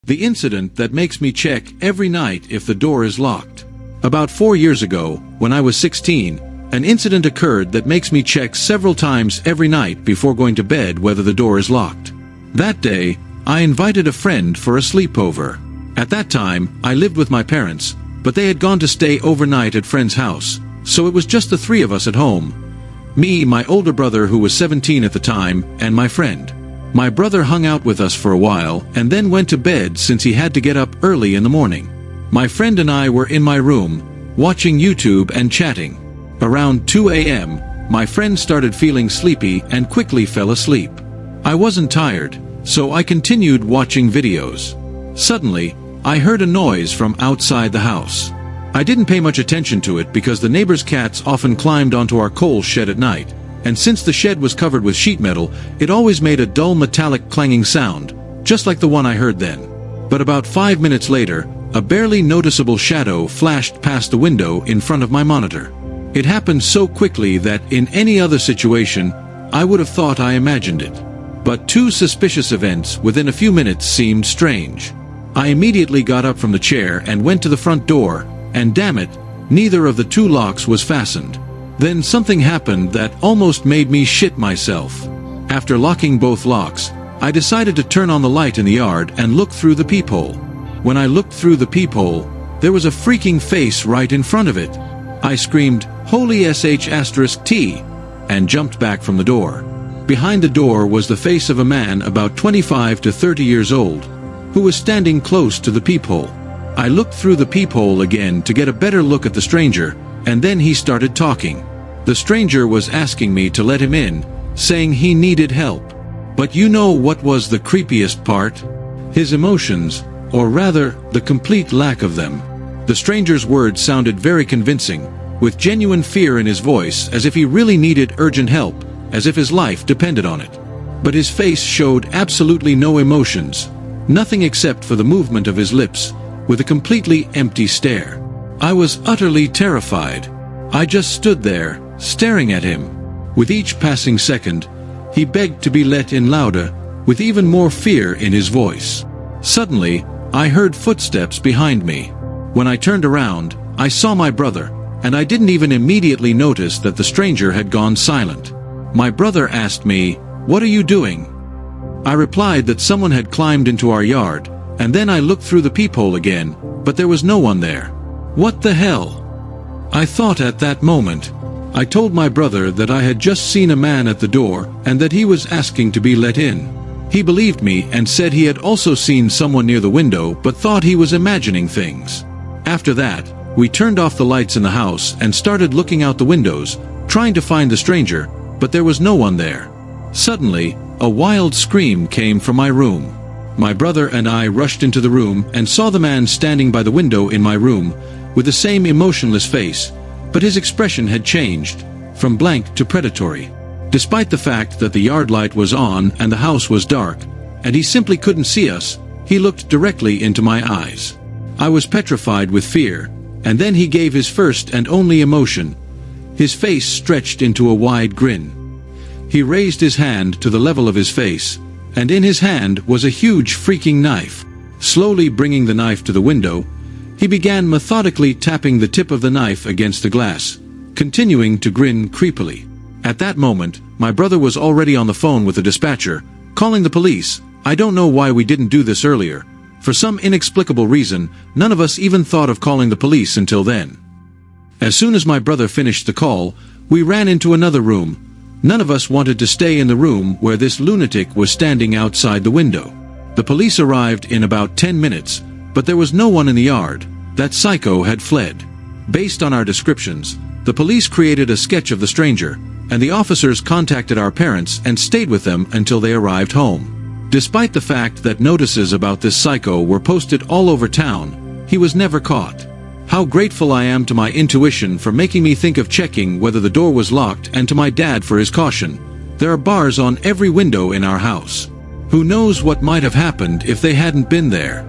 The incident that makes me check every night if the door is locked. About 4 years ago, when I was 16, an incident occurred that makes me check several times every night before going to bed whether the door is locked. That day, I invited a friend for a sleepover. At that time, I lived with my parents, but they had gone to stay overnight at friend's house, so it was just the three of us at home. Me, my older brother who was 17 at the time, and my friend. My brother hung out with us for a while and then went to bed since he had to get up early in the morning. My friend and I were in my room, watching YouTube and chatting. Around 2 a.m., my friend started feeling sleepy and quickly fell asleep. I wasn't tired, so I continued watching videos. Suddenly, I heard a noise from outside the house. I didn't pay much attention to it because the neighbor's cats often climbed onto our coal shed at night, and since the shed was covered with sheet metal, it always made a dull metallic clanging sound, just like the one I heard then. But about 5 minutes later, a barely noticeable shadow flashed past the window in front of my monitor. It happened so quickly that in any other situation, I would have thought I imagined it. But two suspicious events within a few minutes seemed strange. I immediately got up from the chair and went to the front door, and damn it, neither of the two locks was fastened. Then something happened that almost made me shit myself. After locking both locks, I decided to turn on the light in the yard and look through the peephole. When I looked through the peephole, there was a freaking face right in front of it. I screamed, "Holy sh*T!" and jumped back from the door. Behind the door was the face of a man about 25 to 30 years old, who was standing close to the peephole. I looked through the peephole again to get a better look at the stranger, and then he started talking. The stranger was asking me to let him in, saying he needed help. But you know what was the creepiest part? His emotions, or rather, the complete lack of them. The stranger's words sounded very convincing, with genuine fear in his voice, as if he really needed urgent help, as if his life depended on it. But his face showed absolutely no emotions, nothing except for the movement of his lips, with a completely empty stare. I was utterly terrified. I just stood there, staring at him. With each passing second, he begged to be let in louder, with even more fear in his voice. Suddenly, I heard footsteps behind me. When I turned around, I saw my brother, and I didn't even immediately notice that the stranger had gone silent. My brother asked me, "What are you doing?" I replied that someone had climbed into our yard, and then I looked through the peephole again, but there was no one there. What the hell? I thought at that moment. I told my brother that I had just seen a man at the door and that he was asking to be let in. He believed me and said he had also seen someone near the window but thought he was imagining things. After that, we turned off the lights in the house and started looking out the windows, trying to find the stranger, but there was no one there. Suddenly, a wild scream came from my room. My brother and I rushed into the room and saw the man standing by the window in my room, with the same emotionless face, but his expression had changed, from blank to predatory. Despite the fact that the yard light was on and the house was dark, and he simply couldn't see us, he looked directly into my eyes. I was petrified with fear, and then he gave his first and only emotion. His face stretched into a wide grin. He raised his hand to the level of his face, and in his hand was a huge freaking knife. Slowly bringing the knife to the window, he began methodically tapping the tip of the knife against the glass, continuing to grin creepily. At that moment, my brother was already on the phone with the dispatcher, calling the police. I don't know why we didn't do this earlier. For some inexplicable reason, none of us even thought of calling the police until then. As soon as my brother finished the call, we ran into another room. None of us wanted to stay in the room where this lunatic was standing outside the window. The police arrived in about 10 minutes, but there was no one in the yard. That psycho had fled. Based on our descriptions, the police created a sketch of the stranger, and the officers contacted our parents and stayed with them until they arrived home. Despite the fact that notices about this psycho were posted all over town, he was never caught. How grateful I am to my intuition for making me think of checking whether the door was locked, and to my dad for his caution. There are bars on every window in our house. Who knows what might have happened if they hadn't been there?